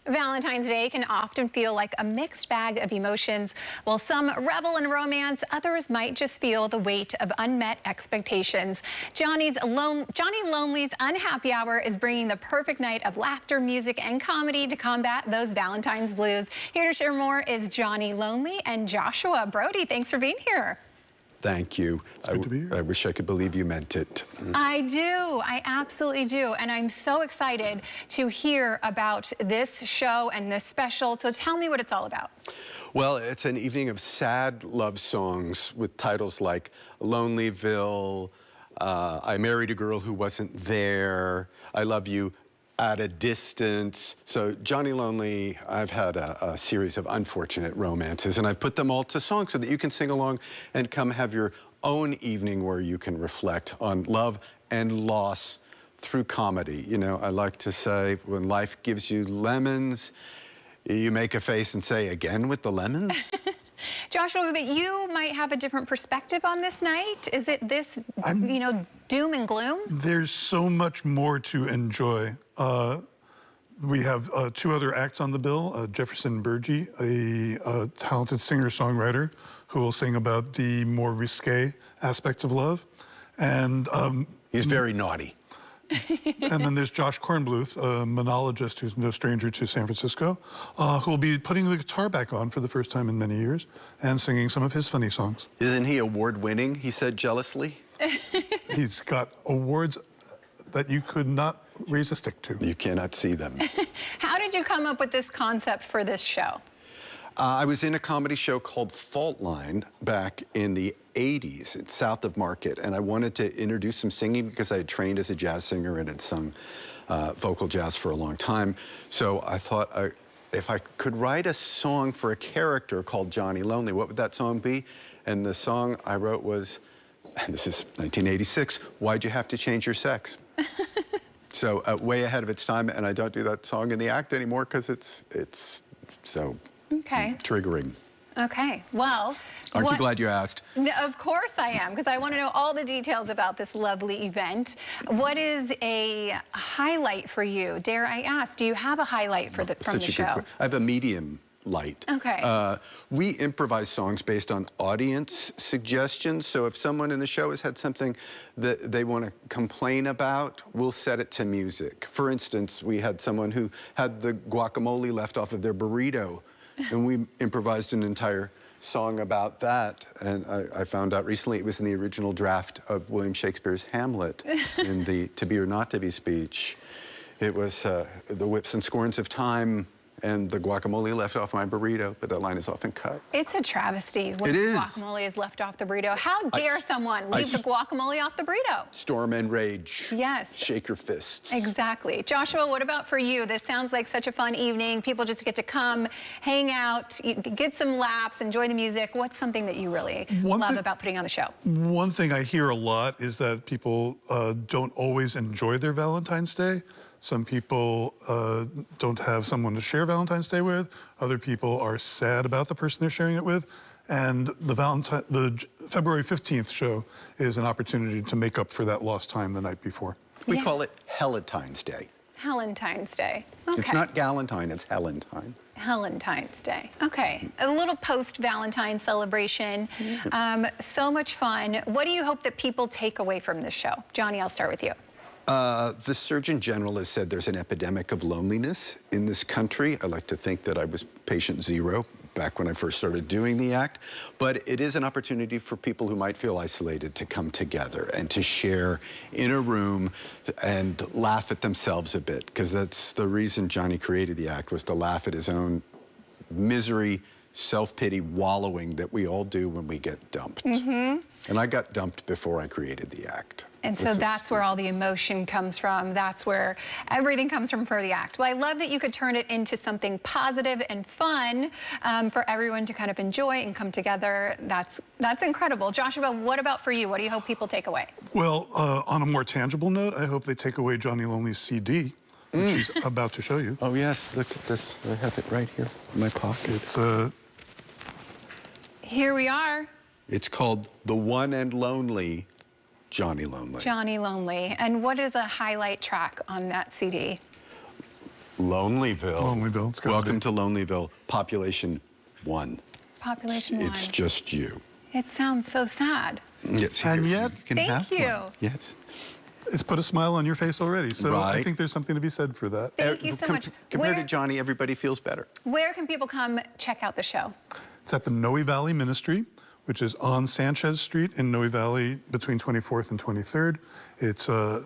Valentine's Day can often feel like a mixed bag of emotions. While some revel in romance, others might just feel the weight of unmet expectations. Johnny Lonely's Unhappy Hour is bringing the perfect night of laughter, music, and comedy to combat those Valentine's blues. Here to share more is Johnny Lonely and Joshua. Brody, thanks for being here. Thank you. I wish I could believe you meant it. I do. I absolutely do. And I'm so excited to hear about this show and this special. So tell me what it's all about. Well, it's an evening of sad love songs with titles like Lonelyville, I Married a Girl Who Wasn't There, I Love You at a Distance. So Johnny Lonely, I've had a series of unfortunate romances, and I've put them all to song so that you can sing along and come have your own evening where you can reflect on love and loss through comedy. You know, I like to say, when life gives you lemons, you make a face and say, again with the lemons? Joshua, but you might have a different perspective on this night. Is it this, you know, doom and gloom? There's so much more to enjoy. We have two other acts on the bill. Jefferson Burgee, a talented singer-songwriter who will sing about the more risque aspects of love. And he's very naughty. And then there's Josh Kornbluth, a monologist who's no stranger to San Francisco, who will be putting the guitar back on for the first time in many years and singing some of his funny songs. Isn't he award-winning, he said jealously? He's got awards that you could not raise a stick to. You cannot see them. How did you come up with this concept for this show? I was in a comedy show called Fault Line back in the 80s. It's south of Market, and I wanted to introduce some singing because I had trained as a jazz singer and had sung vocal jazz for a long time. So I thought if I could write a song for a character called Johnny Lonely, what would that song be? And the song I wrote was, and this is 1986, Why'd You Have to Change Your Sex? So way ahead of its time, and I don't do that song in the act anymore because it's so triggering. Okay, well. Aren't you glad you asked? Of course I am, because I want to know all the details about this lovely event. What is a highlight for you? Dare I ask, do you have a highlight from the show? I have a medium light. Okay. We improvise songs based on audience suggestions. So if someone in the show has had something that they want to complain about, we'll set it to music. For instance, we had someone who had the guacamole left off of their burrito, and we improvised an entire song about that. And I found out recently it was in the original draft of William Shakespeare's Hamlet in the To Be or Not to Be speech. It was the whips and scorns of time and the guacamole left off my burrito, but that line is often cut. It's a travesty when guacamole is left off the burrito. How dare someone leave the guacamole off the burrito? Storm and rage. Yes. Shake your fists. Exactly. Joshua, what about for you? This sounds like such a fun evening. People just get to come, hang out, get some laughs, enjoy the music. What's something that you really love about putting on the show? One thing I hear a lot is that people don't always enjoy their Valentine's Day. Some people don't have someone to share Valentine's Day with. Other people are sad about the person they're sharing it with. And the February 15th show is an opportunity to make up for that lost time the night before. We call it Helentine's Day. Helentine's Day. Okay. It's not Galentine, it's Helentine. Helentine's Day. Okay, a little post-Valentine celebration. So much fun. What do you hope that people take away from this show? Johnny, I'll start with you. The Surgeon General has said there's an epidemic of loneliness in this country. I like to think that I was patient zero back when I first started doing the act, but it is an opportunity for people who might feel isolated to come together and to share in a room and laugh at themselves a bit, because that's the reason Johnny created the act, was to laugh at his own misery, self-pity, wallowing that we all do when we get dumped. And I got dumped before I created the act. And so that's where all the emotion comes from. That's where everything comes from for the act. Well, I love that you could turn it into something positive and fun for everyone to kind of enjoy and come together. That's incredible. Joshua, what about for you? What do you hope people take away? Well, on a more tangible note, I hope they take away Johnny Lonely's CD, which he's about to show you. Oh, yes. Look at this. I have it right here in my pocket. It's Here we are. It's called The One and Lonely Johnny Lonely. Johnny Lonely. And what is a highlight track on that CD? Lonelyville. Lonelyville, it's gotta Welcome be. to Lonelyville, population 1. Population 1. It's just you. It sounds so sad. Yes, And yet- you can Thank have you. one. Yes. It's put a smile on your face already, so I Right. think there's something to be said for that. Thank you so much. Compared to Where, Johnny, everybody feels better. where can people come check out the show? It's at the Noe Valley Ministry, which is on Sanchez Street in Noe Valley between 24th and 23rd. It's a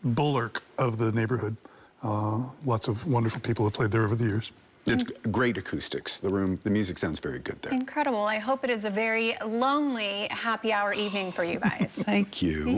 bulwark of the neighborhood. Lots of wonderful people have played there over the years. It's great acoustics. The music sounds very good there. Incredible. I hope it is a very lonely happy hour evening for you guys. Thank you. Yeah.